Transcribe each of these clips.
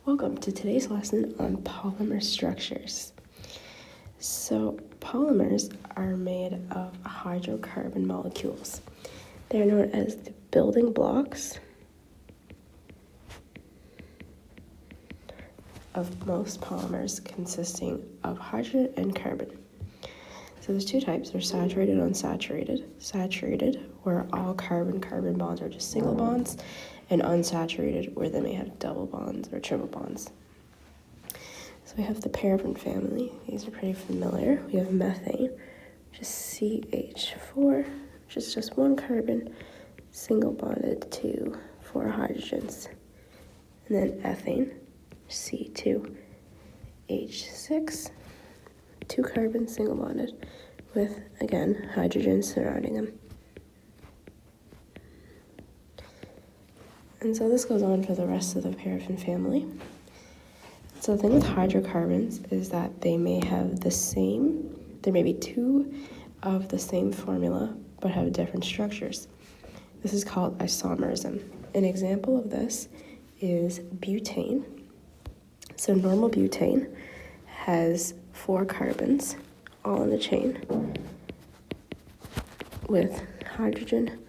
Welcome to today's lesson on polymer structures. So polymers are made of hydrocarbon molecules. They're known as the building blocks of most polymers, consisting of hydrogen and carbon. So there's two types, they're saturated and unsaturated. Saturated, where all carbon-carbon bonds are just single bonds, and unsaturated, where they may have double bonds or triple bonds. So we have the paraffin family. These are pretty familiar. We have methane, which is CH4, which is just one carbon, single bonded to 4 hydrogens. And then ethane, C2H6, 2 carbons, single bonded, with, again, hydrogens surrounding them. And so this goes on for the rest of the paraffin family. So the thing with hydrocarbons is that they may have there may be 2 of the same formula, but have different structures. This is called isomerism. An example of this is butane. So normal butane has 4 carbons, all in a chain, with hydrogen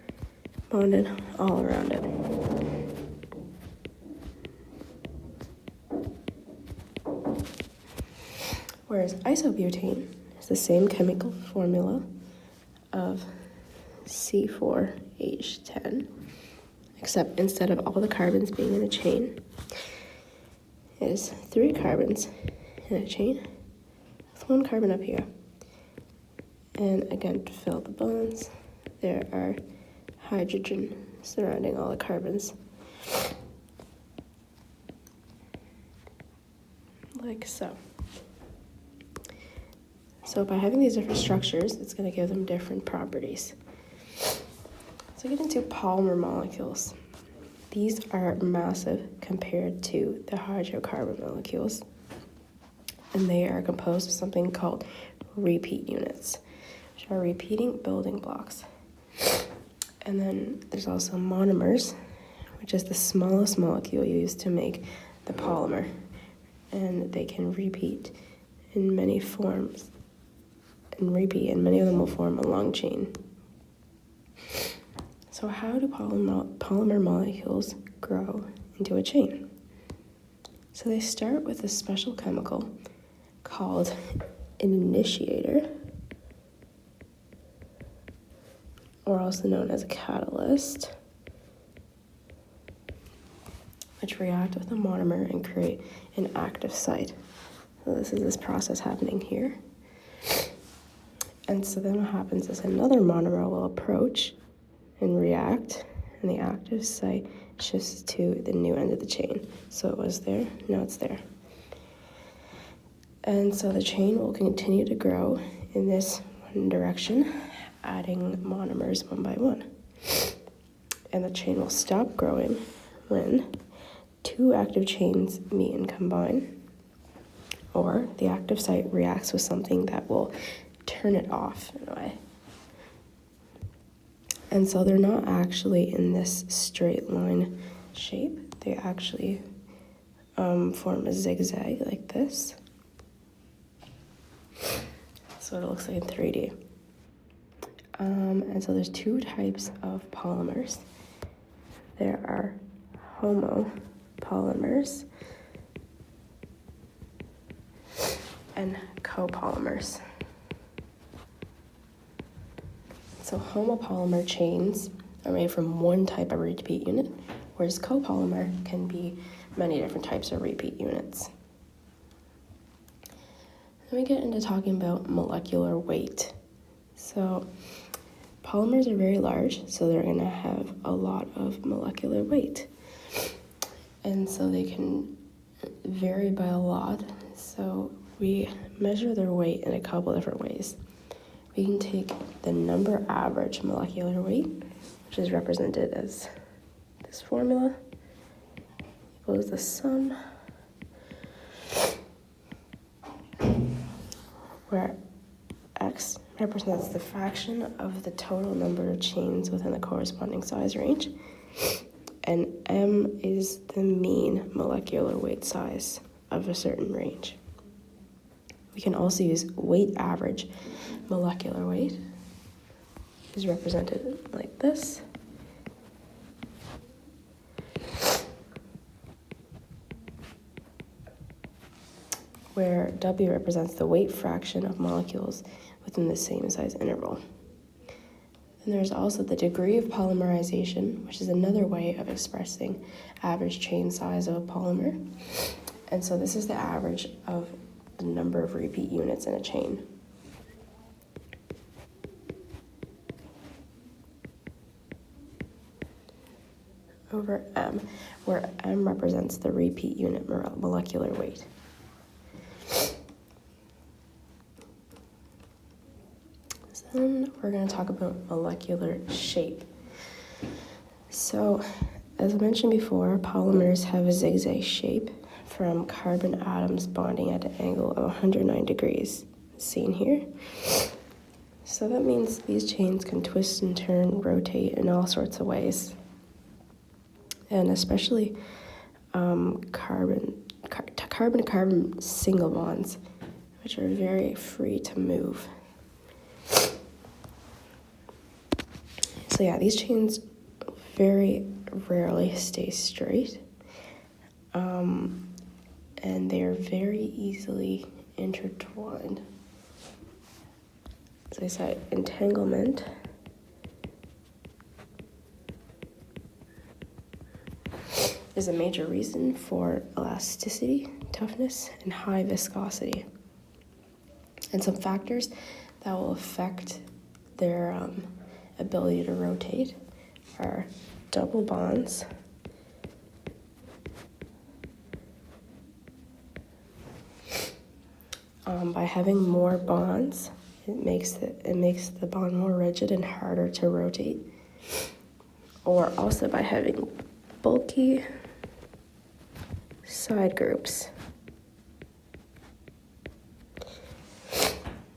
bonded all around it. Whereas isobutane is the same chemical formula of C4H10, except instead of all the carbons being in a chain, it is 3 carbons in a chain with 1 carbon up here. And again, to fill the bonds, there are hydrogen surrounding all the carbons, like so. So by having these different structures, it's going to give them different properties. So get into polymer molecules. These are massive compared to the hydrocarbon molecules, and they are composed of something called repeat units, which are repeating building blocks. And then there's also monomers, which is the smallest molecule used to make the polymer, and they can repeat in many forms. And many of them will form a long chain. So how do polymer molecules grow into a chain? So they start with a special chemical called an initiator, or also known as a catalyst, which react with a monomer and create an active site. So this is this process happening here. And so then what happens is another monomer will approach and react, and the active site shifts to the new end of the chain. So it was there, now it's there. And so the chain will continue to grow in this one direction, adding monomers one by one. And the chain will stop growing when 2 active chains meet and combine, or the active site reacts with something that will turn it off in a way. And so they're not actually in this straight line shape. They actually form a zigzag like this. So it looks like in 3D. And so there's 2 types of polymers. There are homopolymers and copolymers. So homopolymer chains are made from one type of repeat unit, whereas copolymer can be many different types of repeat units. Then we get into talking about molecular weight. So polymers are very large, so they're going to have a lot of molecular weight. And so they can vary by a lot. So we measure their weight in a couple different ways. We can take the number average molecular weight, which is represented as this formula, equals the sum, where X represents the fraction of the total number of chains within the corresponding size range, and M is the mean molecular weight size of a certain range. We can also use weight average molecular weight, is represented like this. Where W represents the weight fraction of molecules within the same size interval. And there's also the degree of polymerization, which is another way of expressing average chain size of a polymer. And so this is the average of the number of repeat units in a chain. Over M, where M represents the repeat unit molecular weight. Then we're going to talk about molecular shape. So, as I mentioned before, polymers have a zigzag shape from carbon atoms bonding at an angle of 109 degrees, seen here. So that means these chains can twist and turn, rotate in all sorts of ways. And especially carbon-to-carbon single bonds, which are very free to move. So yeah, these chains very rarely stay straight, and they're very easily intertwined. As I said, entanglement is a major reason for elasticity, toughness, and high viscosity. And some factors that will affect their ability to rotate are double bonds, by having more bonds, it makes the bond more rigid and harder to rotate, or also by having bulky side groups,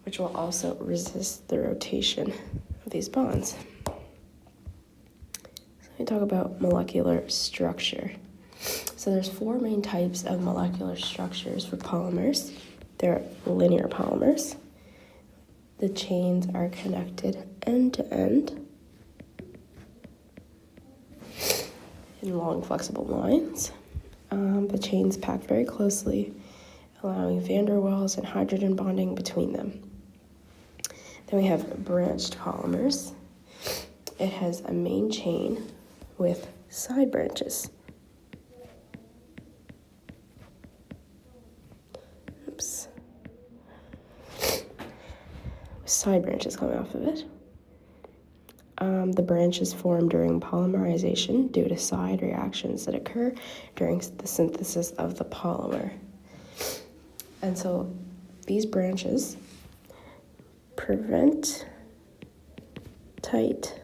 which will also resist the rotation of these bonds. So we talk about molecular structure. So there's 4 main types of molecular structures for polymers. They're linear polymers. The chains are connected end to end in long flexible lines. The chains pack very closely, allowing van der Waals and hydrogen bonding between them. Then we have branched polymers. It has a main chain with side branches. Side branches coming off of it. The branches form during polymerization due to side reactions that occur during the synthesis of the polymer. And so these branches prevent tight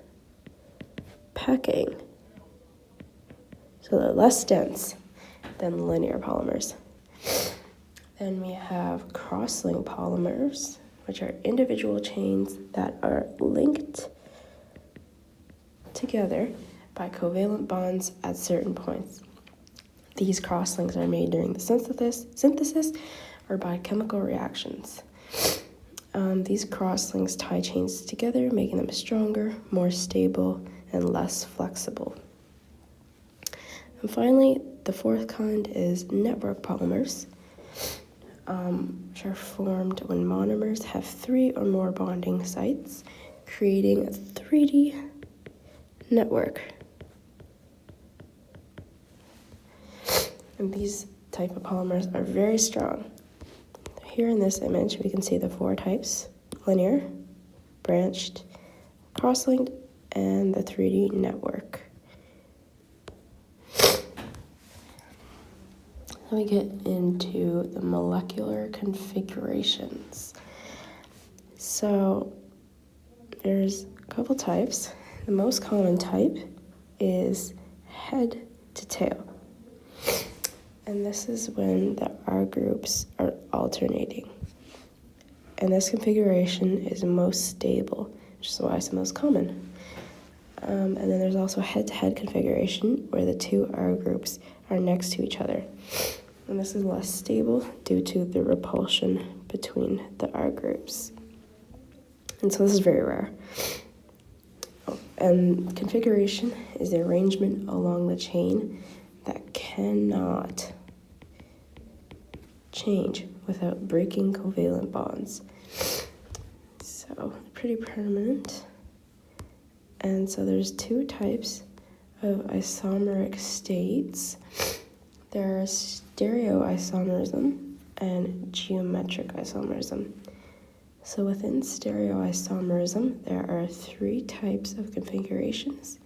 packing. So they're less dense than linear polymers. Then we have cross-linked polymers, which are individual chains that are linked together by covalent bonds at certain points. These cross-links are made during the synthesis or by chemical reactions. These cross-links tie chains together, making them stronger, more stable, and less flexible. And finally, the 4th kind is network polymers, which are formed when monomers have 3 or more bonding sites, creating a 3D network. And these type of polymers are very strong. Here in this image, we can see the 4 types: linear, branched, cross-linked, and the 3D network. Then we get into the molecular configurations. So there's a couple types. The most common type is head to tail. And this is when the R groups are alternating. And this configuration is most stable, which is why it's the most common. And then there's also head-to-head configuration where the two R groups are next to each other. And this is less stable due to the repulsion between the R groups. And so this is very rare. And configuration is the arrangement along the chain that cannot change without breaking covalent bonds. So pretty permanent. And so there's two types of isomeric states. There are stereoisomerism and geometric isomerism. So within stereoisomerism, there are three types of configurations.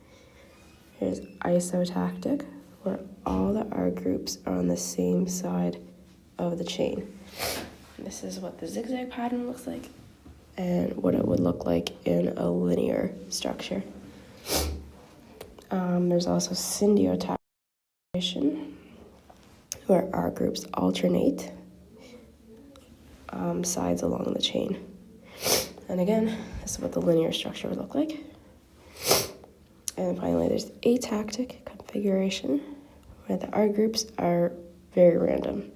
There's isotactic, where all the R groups are on the same side of the chain. This is what the zigzag pattern looks like and what it would look like in a linear structure. There's also syndiotatic, where R groups alternate sides along the chain. And again, this is what the linear structure would look like. And finally, there's atactic configuration, where the R groups are very random.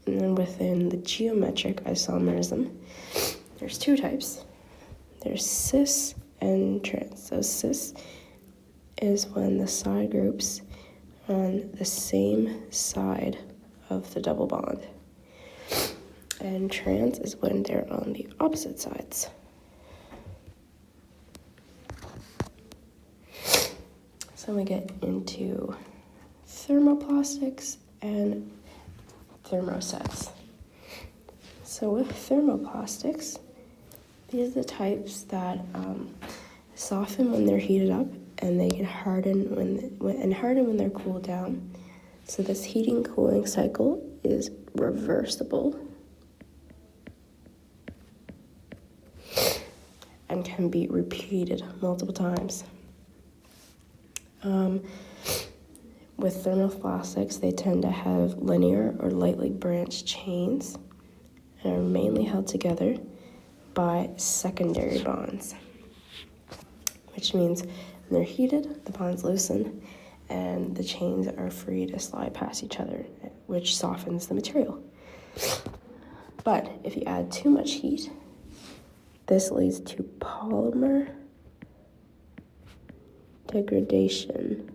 And then within the geometric isomerism, there's two types. There's cis and trans. So cis is when the side groups are on the same side of the double bond. And trans is when they're on the opposite sides. So we get into thermoplastics and thermosets. So with thermoplastics, these are the types that soften when they're heated up, and they can harden when they're cooled down. So this heating cooling cycle is reversible and can be repeated multiple times. With thermoplastics, they tend to have linear or lightly branched chains and are mainly held together by secondary bonds, which means when they're heated, the bonds loosen and the chains are free to slide past each other, which softens the material. But if you add too much heat, this leads to polymer degradation.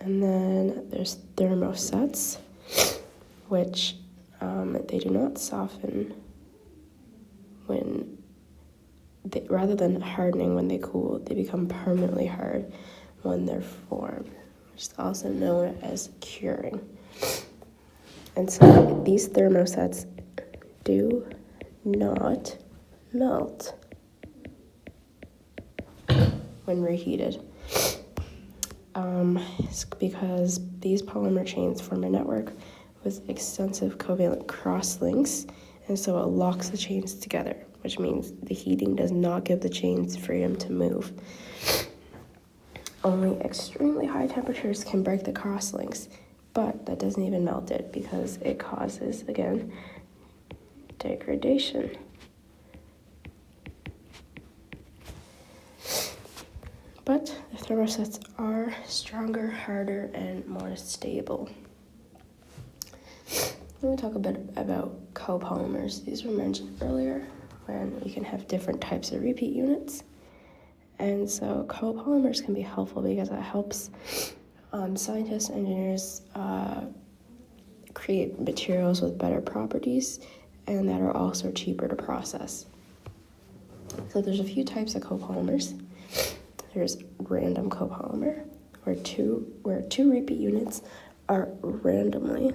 And then there's thermosets, which they do not soften rather than hardening when they cool, they become permanently hard when they're formed, which is also known as curing. And so these thermosets do not melt when reheated. It's because these polymer chains form a network with extensive covalent cross-links, and so it locks the chains together, which means the heating does not give the chains freedom to move. Only extremely high temperatures can break the cross-links, but that doesn't even melt it because it causes, again, degradation. But the thermosets are stronger, harder, and more stable. Let me talk a bit about copolymers. These were mentioned earlier when we can have different types of repeat units. And so copolymers can be helpful because it helps scientists, engineers create materials with better properties and that are also cheaper to process. So there's a few types of copolymers. There's random copolymer, where two repeat units are randomly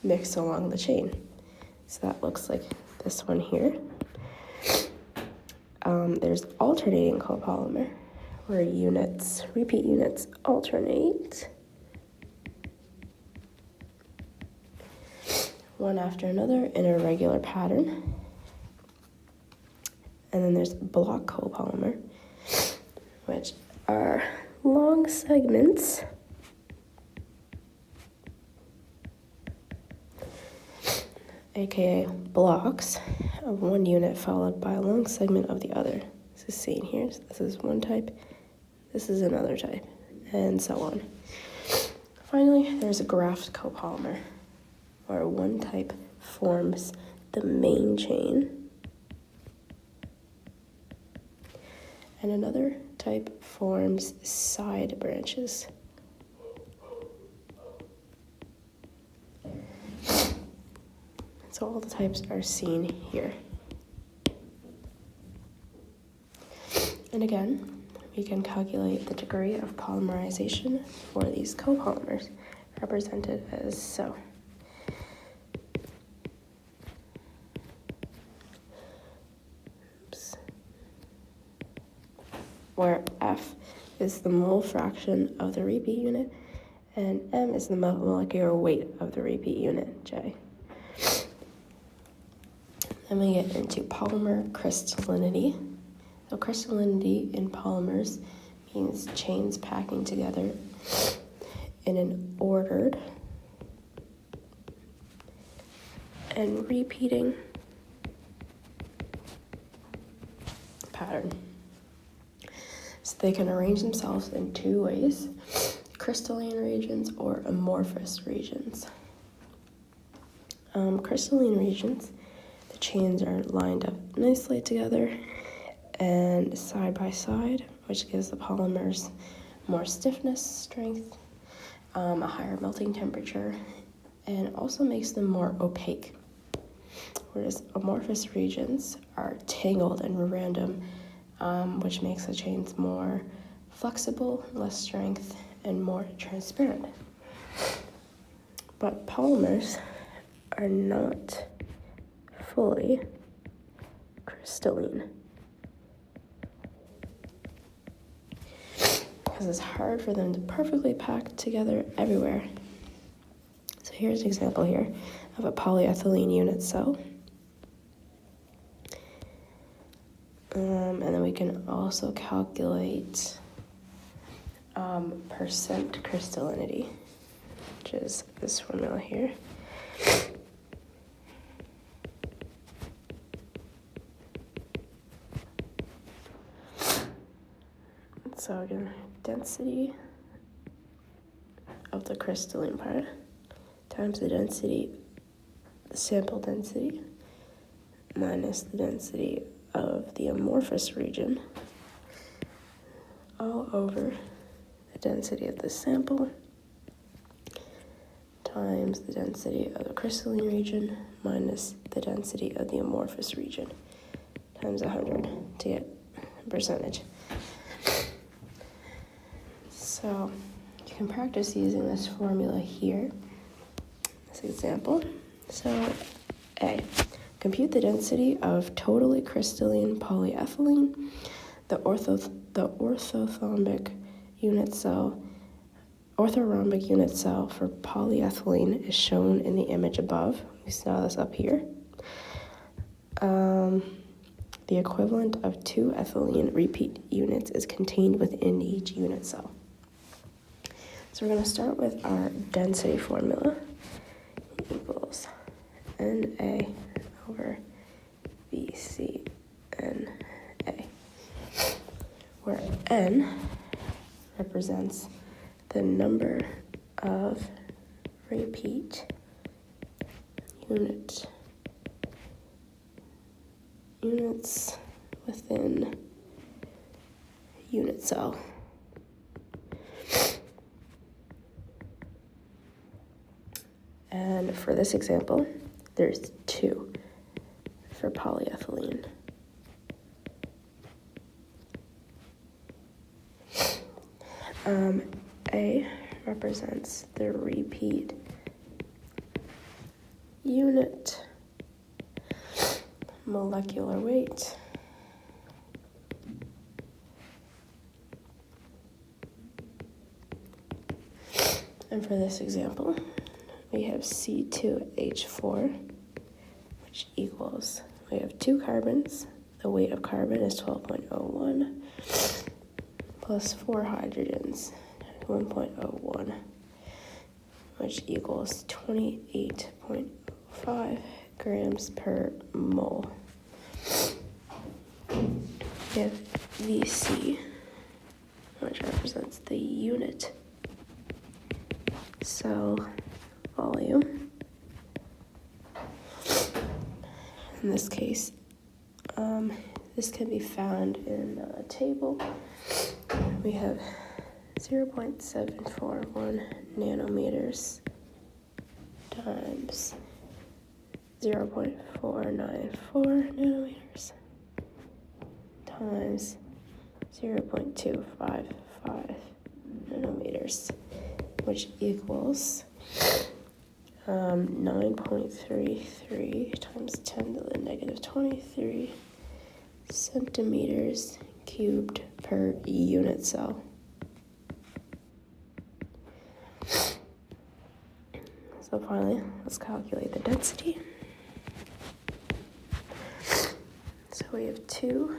mixed along the chain. So that looks like this one here. There's alternating copolymer, where repeat units alternate one after another in a regular pattern. And then there's block copolymer, which are long segments aka blocks, of one unit followed by a long segment of the other. This is seen here. So this is one type, this is another type, and so on. Finally, there's a graft copolymer, where one type forms the main chain, and another type forms side branches. So all the types are seen here. And again, we can calculate the degree of polymerization for these copolymers, represented as so. Oops. Where F is the mole fraction of the repeat unit, and M is the molecular weight of the repeat unit, J. Then we get into polymer crystallinity. So crystallinity in polymers means chains packing together in an ordered and repeating pattern. So they can arrange themselves in two ways: crystalline regions or amorphous regions. Crystalline regions, the chains are lined up nicely together and side by side, which gives the polymers more stiffness, strength, a higher melting temperature, and also makes them more opaque. Whereas amorphous regions are tangled and random, which makes the chains more flexible, less strength, and more transparent. But polymers are not fully crystalline, because it's hard for them to perfectly pack together everywhere. So here's an example here of a polyethylene unit cell. And then we can also calculate percent crystallinity, which is this formula here. So again, density of the crystalline part times the density, the sample density, minus the density of the amorphous region, all over the density of the sample times the density of the crystalline region minus the density of the amorphous region times 100 to get a percentage. So you can practice using this formula here, this example. So A, compute the density of totally crystalline polyethylene. The orthorhombic unit cell for polyethylene is shown in the image above. We saw this up here. The equivalent of 2 ethylene repeat units is contained within each unit cell. So we're going to start with our density formula equals Na over BCNA, where N represents the number of repeat units within unit cell. And for this example, there's 2 for polyethylene. A represents the repeat unit molecular weight. And for this example, we have C2H4, which equals, we have 2 carbons. The weight of carbon is 12.01 plus 4 hydrogens, 1.01, which equals 28.5 grams per mole. We have VC, which represents the unit cell volume. In this case, this can be found in a table. We have 0.741 nanometers times 0.494 nanometers times 0.255 nanometers, which equals 9.33 times 10 to the negative 23 centimeters cubed per unit cell. So finally, let's calculate the density. So we have 2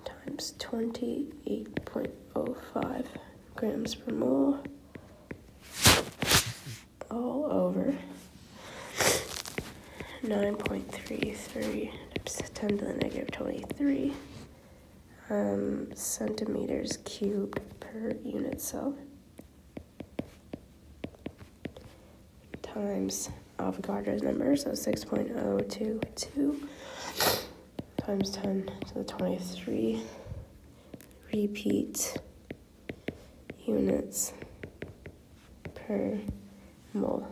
times 28.05 grams per mole all over 9.33 times 10 to the negative 23 centimeters cubed per unit cell times Avogadro's number, so 6.022 times 10 to the 23 repeat units per mole.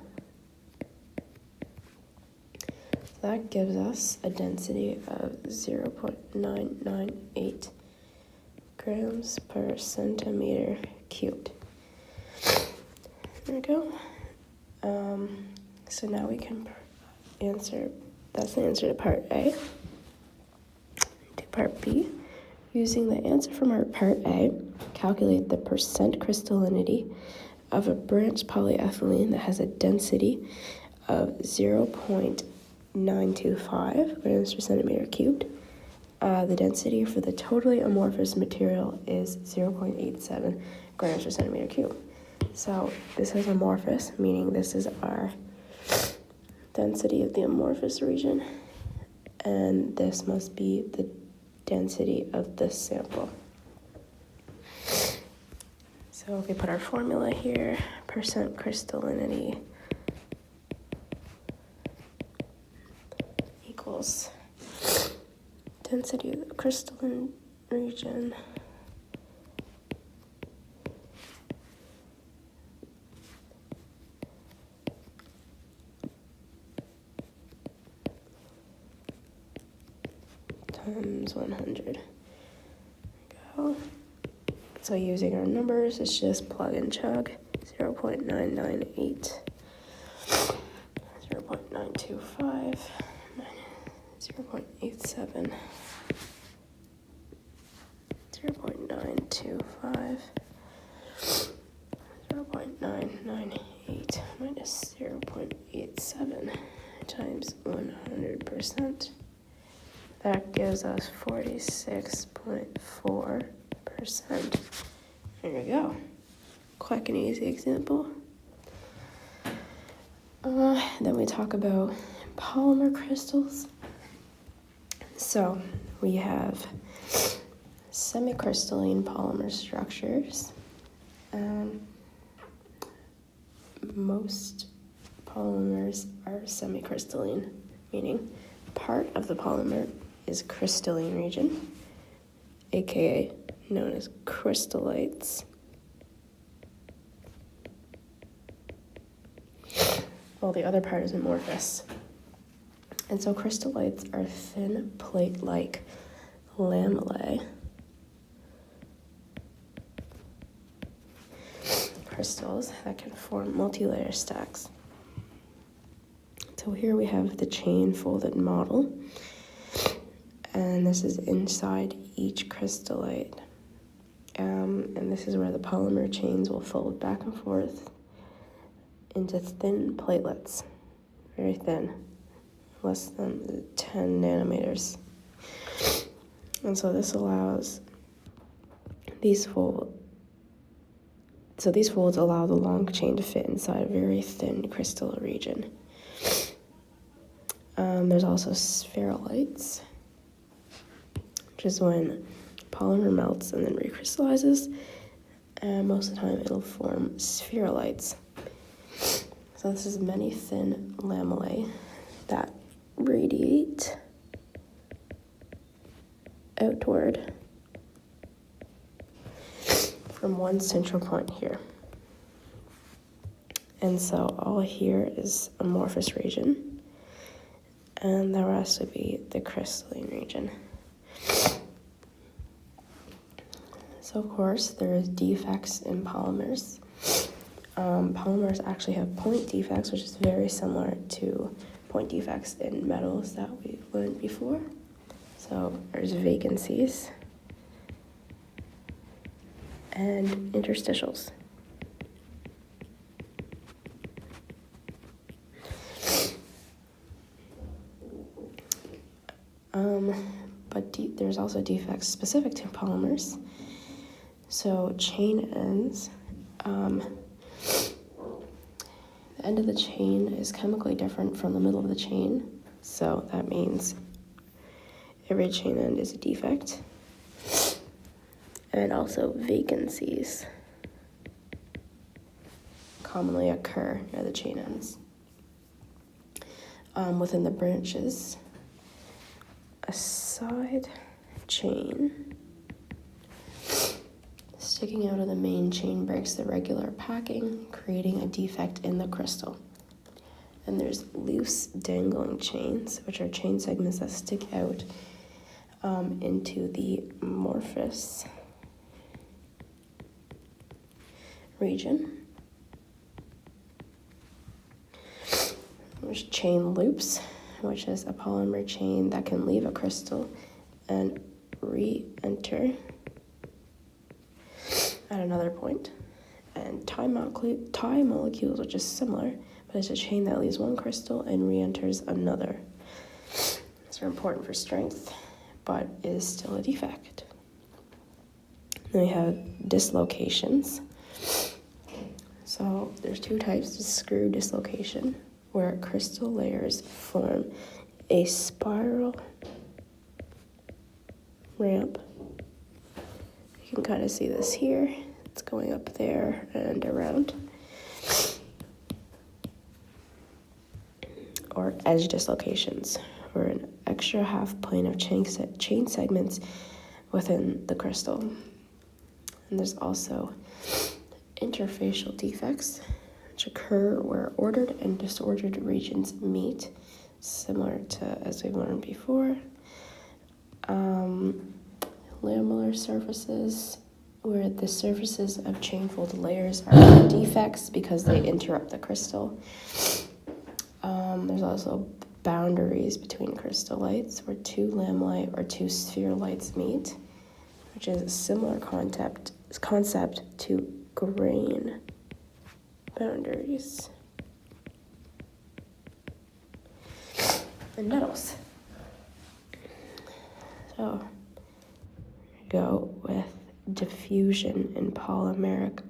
So that gives us a density of 0.998 grams per centimeter cubed. There we go. So now we can answer, that's the answer to part A. To part B, using the answer from our part A, calculate the percent crystallinity of a branch polyethylene that has a density of 0.925 grams per centimeter cubed. The density for the totally amorphous material is 0.87 grams per centimeter cubed. So this is amorphous, meaning this is our density of the amorphous region, and this must be the density of this sample. So if we put our formula here, percent crystallinity equals density of the crystalline region times 100. Go. So using our numbers, it's just plug and chug. 0.998, 0.925, 0.87, 0.925, 0.998 minus 0.87 times 100%. That gives us 46.4%. There you go. Quick and easy example. Then we talk about polymer crystals. So we have semicrystalline polymer structures. Most polymers are semicrystalline, meaning part of the polymer is crystalline region, aka known as crystallites, while the other part is amorphous. And so crystallites are thin plate-like lamellae crystals that can form multi-layer stacks. So here we have the chain folded model, and this is inside each crystallite. And this is where the polymer chains will fold back and forth into thin platelets, very thin, less than 10 nanometers. And so this allows these folds allow the long chain to fit inside a very thin crystal region. There's also spherulites, which is when polymer melts and then recrystallizes, and most of the time it'll form spherulites. So this is many thin lamellae that radiate outward from one central point here. And so all here is amorphous region, and the rest would be the crystalline region. So of course, there is defects in polymers. Polymers actually have point defects, which is very similar to point defects in metals that we learned before. So there's vacancies and interstitials. But there's also defects specific to polymers. So chain ends, the end of the chain is chemically different from the middle of the chain. So that means every chain end is a defect. And also vacancies commonly occur near the chain ends. Within the branches, a side chain sticking out of the main chain breaks the regular packing, creating a defect in the crystal. And there's loose dangling chains, which are chain segments that stick out into the amorphous region. There's chain loops, which is a polymer chain that can leave a crystal and re-enter at another point. And tie molecules, which is similar, but it's a chain that leaves one crystal and re-enters another. These are important for strength, but is still a defect. Then we have dislocations. So there's two types of screw dislocation, where crystal layers form a spiral ramp. You can kind of see this here. It's going up there and around. Or edge dislocations, or an extra half plane of chain segments within the crystal. And there's also interfacial defects, which occur where ordered and disordered regions meet, similar to as we've learned before. Lamellar surfaces, where the surfaces of chain-folded layers are defects because they interrupt the crystal. There's also boundaries between crystallites, where two lamellae or two spherulites meet, which is a similar concept to grain boundaries. And metals. So, go with diffusion in polymeric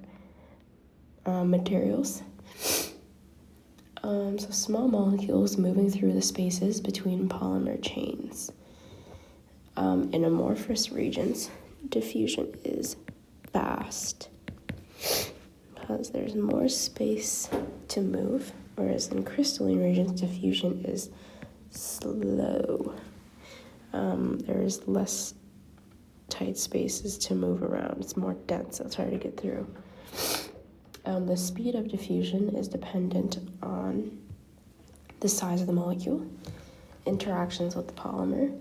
materials. So small molecules moving through the spaces between polymer chains. In amorphous regions, diffusion is fast because there's more space to move, whereas in crystalline regions, diffusion is slow. There is less tight spaces to move around. It's more dense, so it's hard to get through. The speed of diffusion is dependent on the size of the molecule, interactions with the polymer,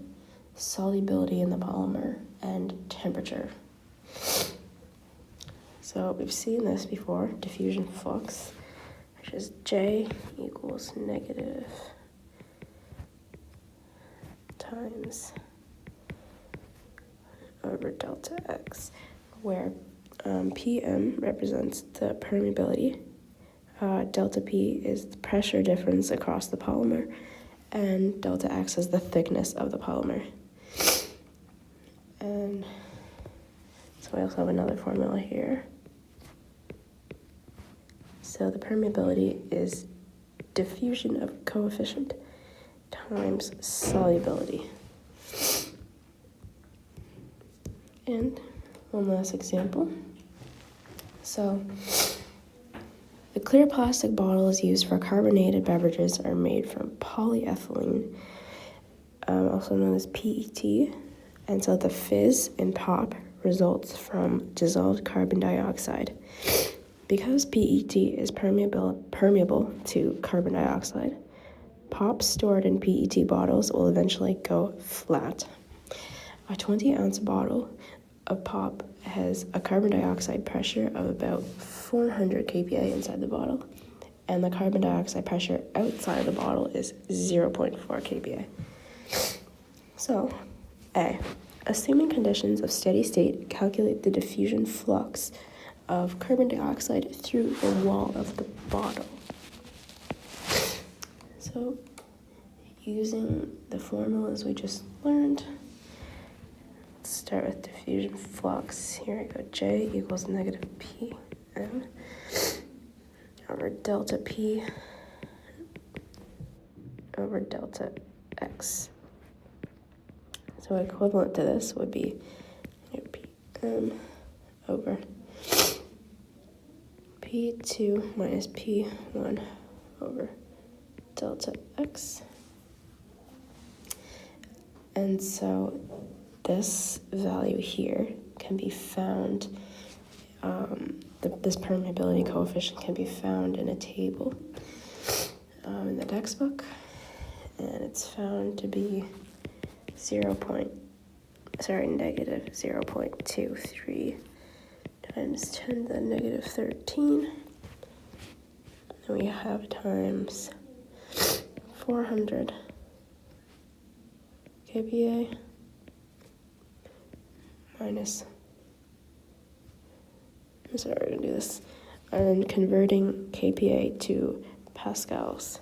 solubility in the polymer, and temperature. So we've seen this before, diffusion flux, which is J equals negative times over delta X, where PM represents the permeability, delta P is the pressure difference across the polymer, and delta X is the thickness of the polymer. And so we also have another formula here. So the permeability is diffusion of coefficient times solubility. And one last example. So, the clear plastic bottles used for carbonated beverages are made from polyethylene, also known as PET, and so the fizz in pop results from dissolved carbon dioxide. Because PET is permeable to carbon dioxide, pop stored in PET bottles will eventually go flat. A 20-ounce bottle of pop has a carbon dioxide pressure of about 400 kPa inside the bottle, and the carbon dioxide pressure outside the bottle is 0.4 kPa. So, A, assuming conditions of steady state, calculate the diffusion flux of carbon dioxide through the wall of the bottle. So, using the formulas we just learned, let's start with diffusion flux. Here I go, J equals negative Pm over delta P over delta X. So equivalent to this would be Pm over P2 minus P1 over delta X. And so this value here can be found, this permeability coefficient can be found in a table in the textbook, and it's found to be negative 0.23 times 10 to the negative 13. And we have times 400 kPa minus, we're going to do this, and converting kPa to pascals.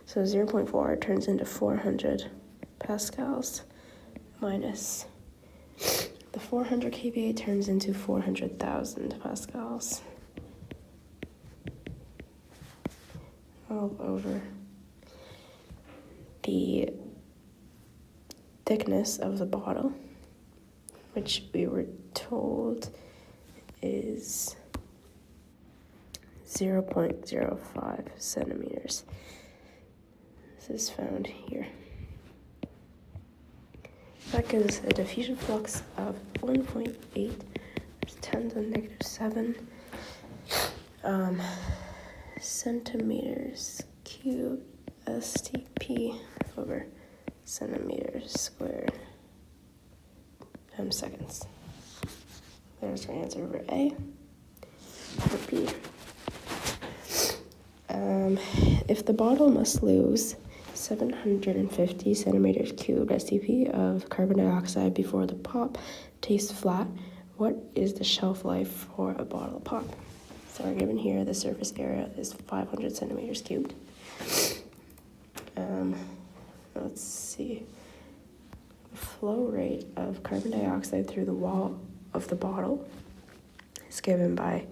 So 0.4 turns into 400 pascals minus the 400 kPa turns into 400,000 pascals all over the thickness of the bottle, which we were told is 0.05 centimeters. This is found here. That gives a diffusion flux of 1.8 times 10 to the negative 7 centimeters cubed STP over centimeters squared times seconds. There's our answer for A. For B, if the bottle must lose 750 centimeters cubed STP of carbon dioxide before the pop tastes flat, what is the shelf life for a bottle of pop? So we're given here the surface area is 500 centimeters cubed. Let's see. The flow rate of carbon dioxide through the wall of the bottle is given by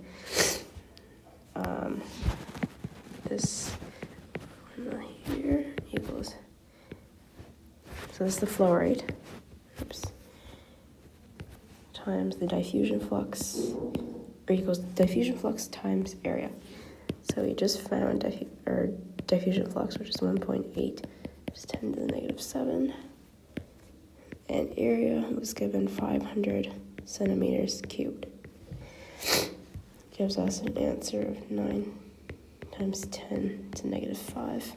this formula here equals, so this is the flow rate, times the diffusion flux, or equals diffusion flux times area. So we just found diffusion flux, which is 1.8 times 10 to the negative 7, and area was given 500 centimeters cubed. Gives us an answer of 9 times 10 to negative 5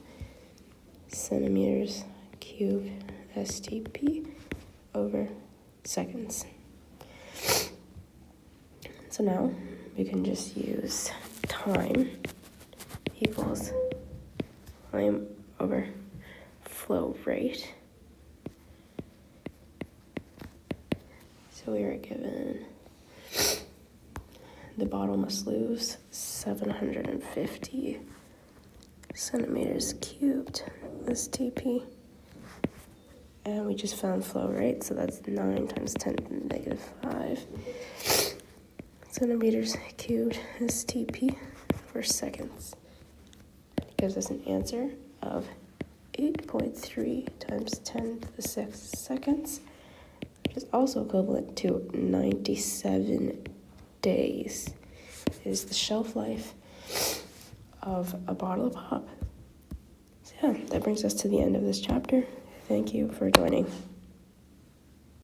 centimeters cubed STP over seconds. So now we can just use time equals time over flow rate. So we are given the bottle must lose 750 centimeters cubed STP. And we just found flow rate, so that's 9 times 10 to the negative 5 centimeters cubed STP for seconds. It gives us an answer of 8.3 times 10 to the 6th seconds, which is also equivalent to 97 days, is the shelf life of a bottle of pop. So yeah, that brings us to the end of this chapter. Thank you for joining.